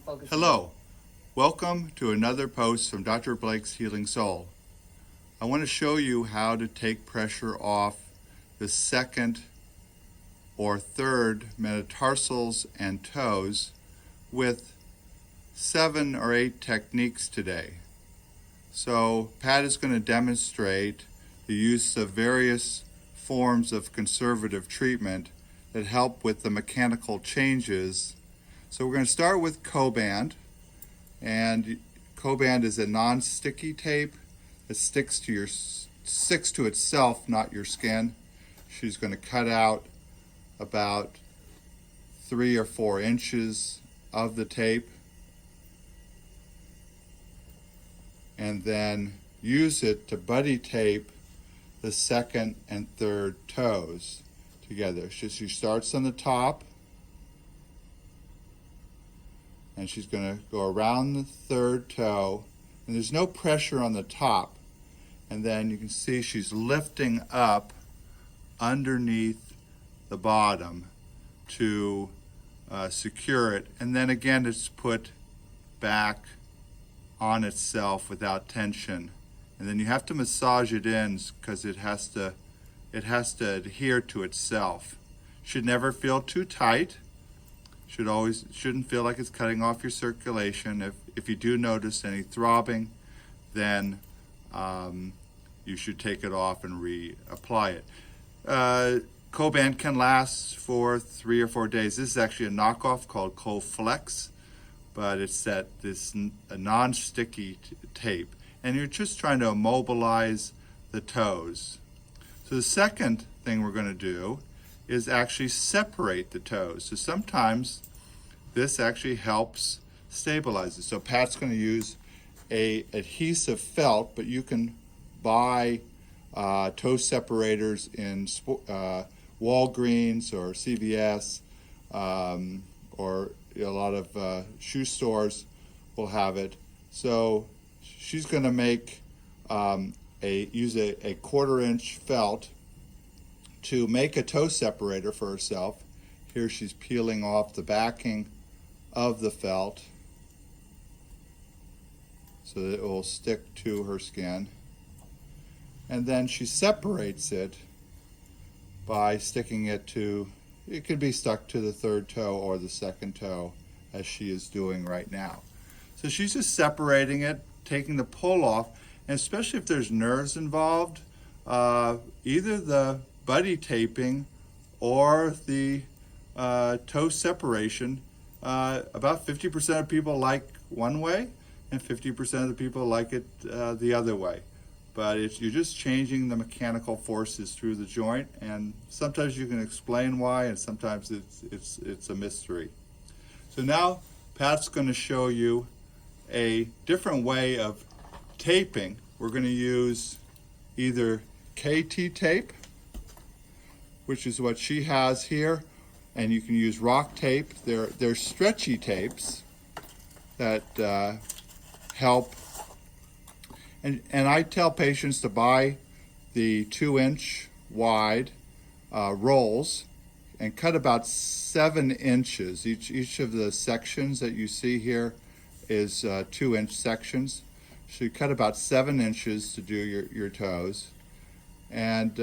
focus. Hello, welcome to another post from Dr. Blake's Healing Soul. I want to show you how to take pressure off the second or third metatarsals and toes with 7 or 8 techniques today. So Pat is going to demonstrate the use of various forms of conservative treatment that help with the mechanical changes. So we're going to start with Coband, and Coband is a non-sticky tape that sticks to itself, not your skin. She's going to cut out about 3 or 4 inches of the tape and then use it to buddy tape the second and third toes together. She starts on the top, and she's going to go around the third toe, and there's no pressure on the top. And then you can see she's lifting up underneath the bottom to secure it, and then again it's put back on itself without tension. And then you have to massage it in because it has to adhere to itself. Should never feel too tight. Shouldn't feel like it's cutting off your circulation. If you do notice any throbbing, then you should take it off and reapply it. Coband can last for 3 or 4 days. This is actually a knockoff called Coflex, but it's a non-sticky tape, and you're just trying to immobilize the toes. So the second thing we're going to do is actually separate the toes. So sometimes this actually helps stabilize it. So Pat's going to use a adhesive felt, but you can buy toe separators in Walgreens or CVS, or a lot of shoe stores will have it. So she's going to make use a 1/4 inch felt to make a toe separator for herself. Here she's peeling off the backing of the felt so that it will stick to her skin. And then she separates it by sticking it to, it could be stuck to the third toe or the second toe, as she is doing right now. So she's just separating it, taking the pull off, and especially if there's nerves involved, either the buddy taping or the toe separation, about 50% of people like one way and 50% of the people like it the other way. But you're just changing the mechanical forces through the joint, and sometimes you can explain why, and sometimes it's a mystery. So now Pat's going to show you a different way of taping. We're going to use either KT tape, which is what she has here, and you can use rock tape. They're stretchy tapes that help. And I tell patients to buy the 2-inch wide rolls and cut about 7 inches. Each of the sections that you see here is 2-inch sections. So you cut about 7 inches to do your toes. And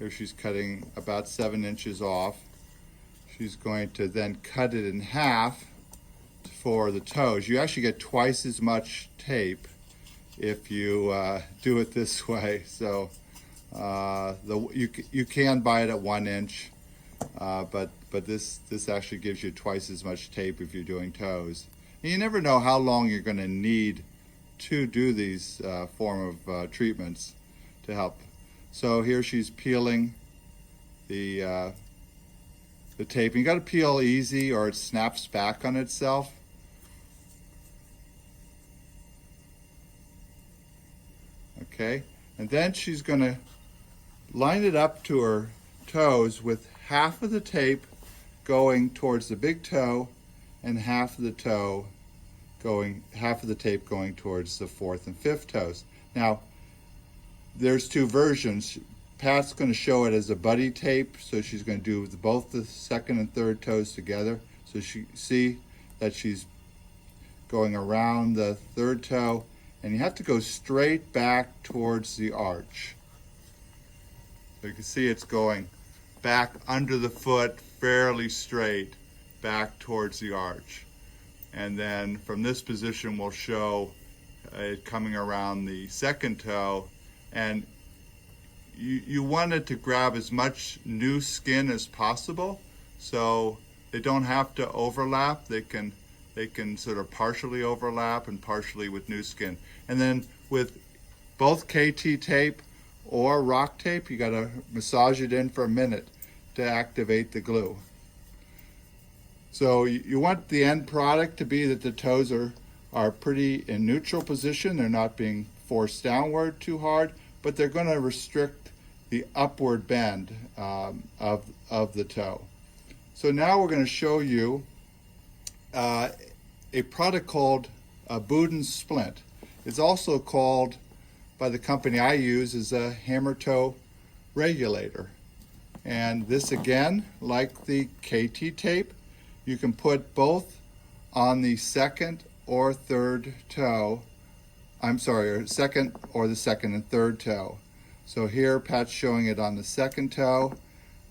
here she's cutting about 7 inches off. She's going to then cut it in half for the toes. You actually get twice as much tape if you do it this way. So you can buy it at 1 inch, but this actually gives you twice as much tape if you're doing toes. And you never know how long you're going to need to do these form of treatments to help. So here she's peeling the tape. You got to peel easy or it snaps back on itself. Okay, and then she's going to line it up to her toes with half of the tape going towards the big toe and half of the tape going towards the 4th and 5th toes. Now, there's 2 versions. Pat's going to show it as a buddy tape, so she's going to do both the second and third toes together. So she see that she's going around the third toe, and you have to go straight back towards the arch. So you can see it's going back under the foot, fairly straight, back towards the arch. And then from this position we'll show it coming around the second toe, and you want it to grab as much new skin as possible, so they don't have to overlap. They can sort of partially overlap and partially with new skin. And then with both KT tape or rock tape, you got to massage it in for a minute to activate the glue. So you want the end product to be that the toes are pretty in neutral position. They're not being forced downward too hard, but they're going to restrict the upward bend of the toe. So now we're going to show you a product called a Boudin Splint. It's also called, by the company I use, is a hammer toe regulator. And this, again, like the KT tape, you can put both on the second or third toe. I'm sorry, or second or the second and third toe. So here Pat's showing it on the second toe,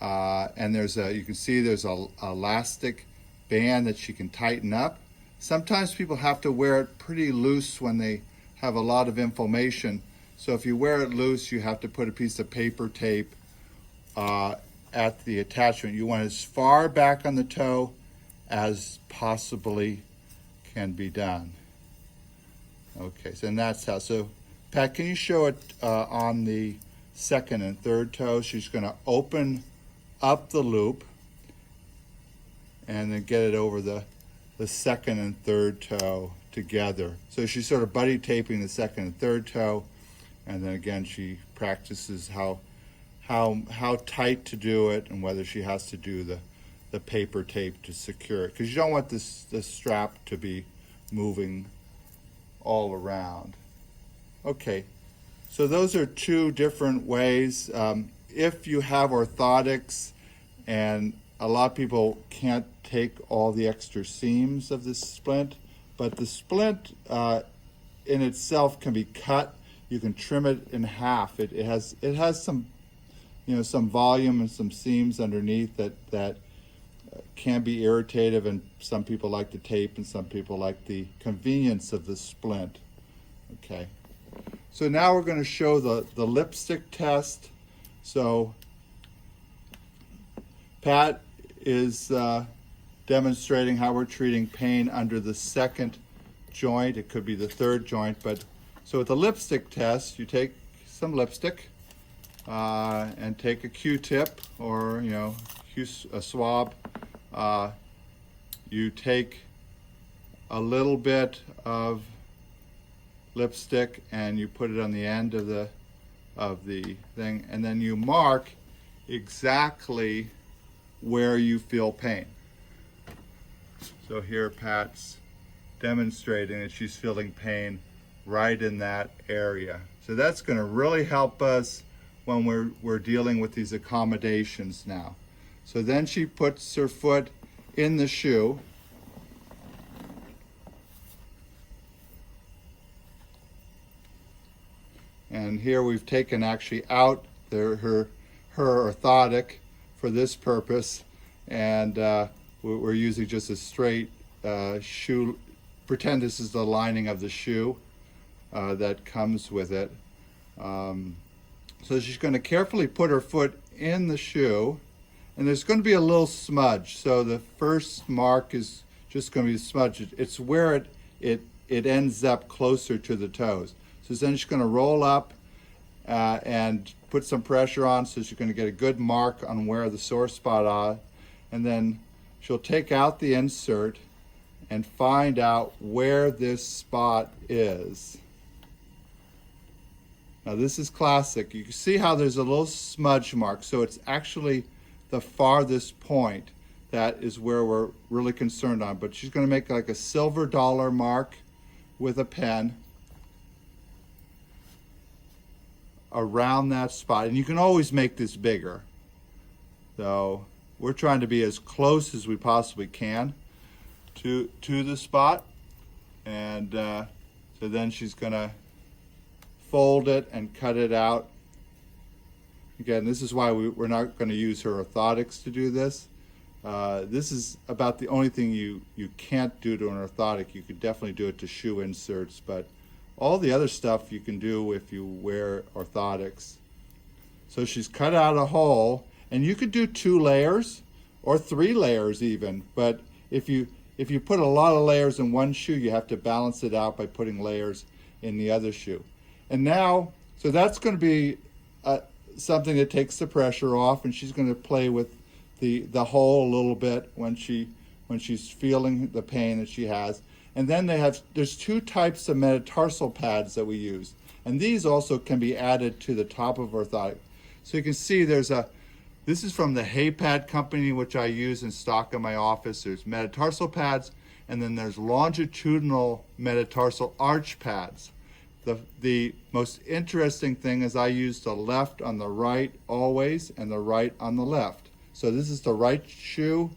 and you can see there's a elastic band that she can tighten up. Sometimes people have to wear it pretty loose when they have a lot of inflammation. So if you wear it loose, you have to put a piece of paper tape at the attachment. You want as far back on the toe as possibly can be done. Okay, so that's how. So Pat, can you show it on the second and third toe? She's going to open up the loop and then get it over the second and third toe together. So she's sort of buddy taping the second and third toe, and then again she practices how tight to do it and whether she has to do the paper tape to secure it, because you don't want this strap to be moving all around. Okay, so those are two different ways. If you have orthotics, and a lot of people can't take all the extra seams of this splint, but the splint in itself can be cut. You can trim it in half. It has some, some volume and some seams underneath that can be irritative, and some people like the tape and some people like the convenience of the splint. Okay, so now we're going to show the lipstick test. So Pat is demonstrating how we're treating pain under the second joint. It could be the third joint, but so with the lipstick test, you take some lipstick and take a Q-tip or a swab. You take a little bit of lipstick and you put it on the end of the thing, and then you mark exactly where you feel pain. So here Pat's demonstrating that she's feeling pain right in that area. So that's going to really help us when we're dealing with these accommodations now. So then she puts her foot in the shoe. And here we've taken actually out her orthotic for this purpose, and we're using just a straight shoe. Pretend this is the lining of the shoe that comes with it. So she's going to carefully put her foot in the shoe, and there's going to be a little smudge. So the first mark is just going to be a smudge. It's where it ends up closer to the toes. So then she's going to roll up and put some pressure on, so she's going to get a good mark on where the sore spot is, and then she'll take out the insert and find out where this spot is. Now this is classic. You can see how there's a little smudge mark, so it's actually the farthest point that is where we're really concerned on. But she's going to make like a silver dollar mark with a pen around that spot. And you can always make this bigger. So we're trying to be as close as we possibly can to the spot. And so then she's gonna fold it and cut it out. Again, this is why we're not going to use her orthotics to do this. This is about the only thing you can't do to an orthotic. You could definitely do it to shoe inserts, but all the other stuff you can do if you wear orthotics. So she's cut out a hole, and you could do 2 layers or 3 layers even, but if you put a lot of layers in one shoe, you have to balance it out by putting layers in the other shoe. And now, so that's going to be something that takes the pressure off, and she's going to play with the hole a little bit when she's feeling the pain that she has. And then there's 2 types of metatarsal pads that we use, and these also can be added to the top of orthotic. So you can see this is from the Haypad company, which I use in stock in my office. There's metatarsal pads, and then there's longitudinal metatarsal arch pads. The most interesting thing is I use the left on the right always and the right on the left. So this is the right shoe.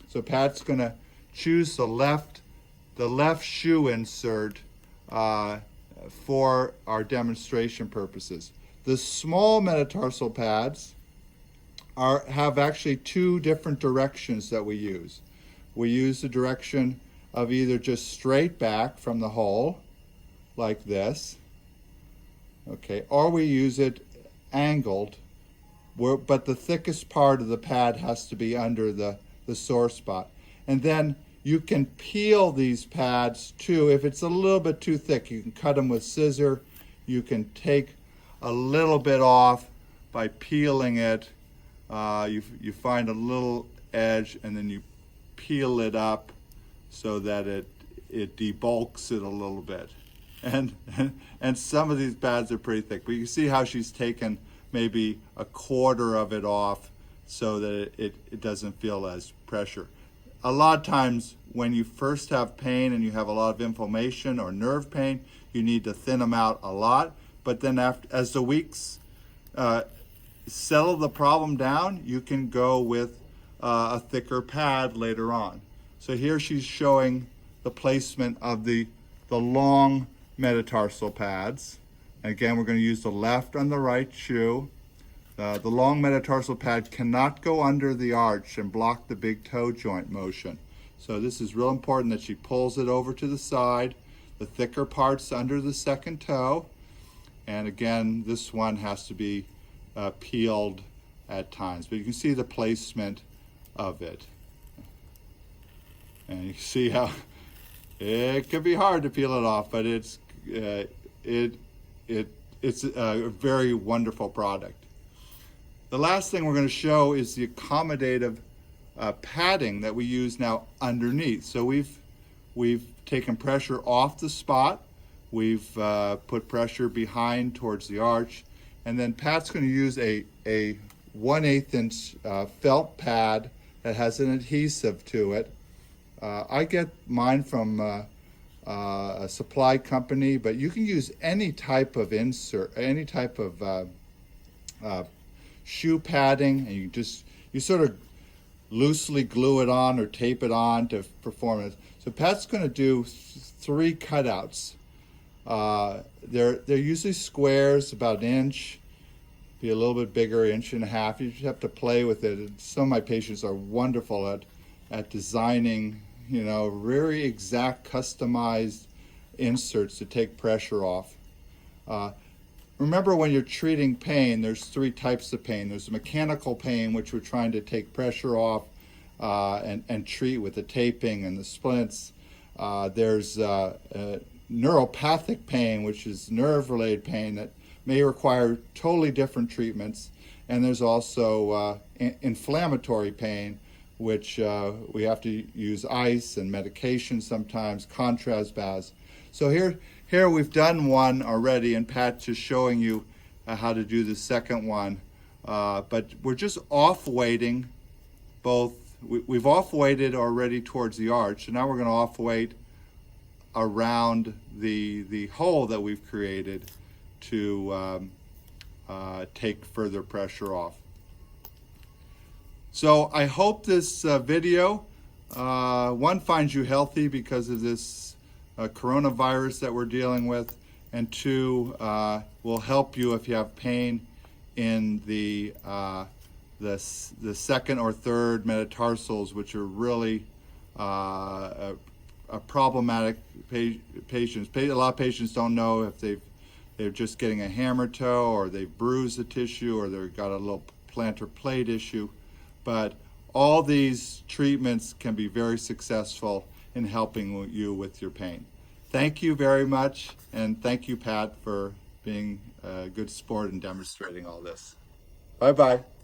So Pat's gonna choose the left shoe insert for our demonstration purposes. The small metatarsal pads have actually 2 different directions that we use. We use the direction of either just straight back from the hole, like this, okay, or we use it angled, but the thickest part of the pad has to be under the sore spot. And then you can peel these pads too. If it's a little bit too thick, you can cut them with scissors. You can take a little bit off by peeling it. You find a little edge, and then you peel it up so that it debulks it a little bit. And some of these pads are pretty thick, but you see how she's taken maybe a quarter of it off so that it doesn't feel as pressure. A lot of times when you first have pain and you have a lot of inflammation or nerve pain, you need to thin them out a lot. But then as the weeks settle the problem down, you can go with a thicker pad later on. So here she's showing the placement of the long metatarsal pads. And again, we're going to use the left on the right shoe. The long metatarsal pad cannot go under the arch and block the big toe joint motion. So this is real important that she pulls it over to the side, the thicker parts under the second toe. And again, this one has to be peeled at times, but you can see the placement of it. And you see how it can be hard to peel it off, but it's a very wonderful product. The last thing we're going to show is the accommodative padding that we use now underneath. So we've taken pressure off the spot. We've put pressure behind towards the arch, and then Pat's going to use a 1/8 inch felt pad that has an adhesive to it. I get mine from a supply company, but you can use any type of insert, any type of shoe padding, and you sort of loosely glue it on or tape it on to perform it. So Pat's going to do 3 cutouts. They're usually squares, about 1 inch, be a little bit bigger, 1.5 inches. You just have to play with it. And some of my patients are wonderful at designing, very exact, customized inserts to take pressure off. Remember, when you're treating pain, there's 3 types of pain. There's mechanical pain, which we're trying to take pressure off and treat with the taping and the splints. There's neuropathic pain, which is nerve-related pain that may require totally different treatments. And there's also inflammatory pain, which we have to use ice and medication sometimes, contrast baths. So here we've done one already, and Pat's just showing you how to do the second one. But we're just off-weighting both. We've off-weighted already towards the arch, and now we're going to off-weight around the hole that we've created to take further pressure off. So I hope this video, one, finds you healthy because of this coronavirus that we're dealing with, and two, will help you if you have pain in the second or third metatarsals, which are really a problematic patients. A lot of patients don't know if they're just getting a hammer toe, or they've bruised the tissue, or they've got a little plantar plate issue. But all these treatments can be very successful in helping you with your pain. Thank you very much, and thank you, Pat, for being a good sport and demonstrating all this. Bye-bye.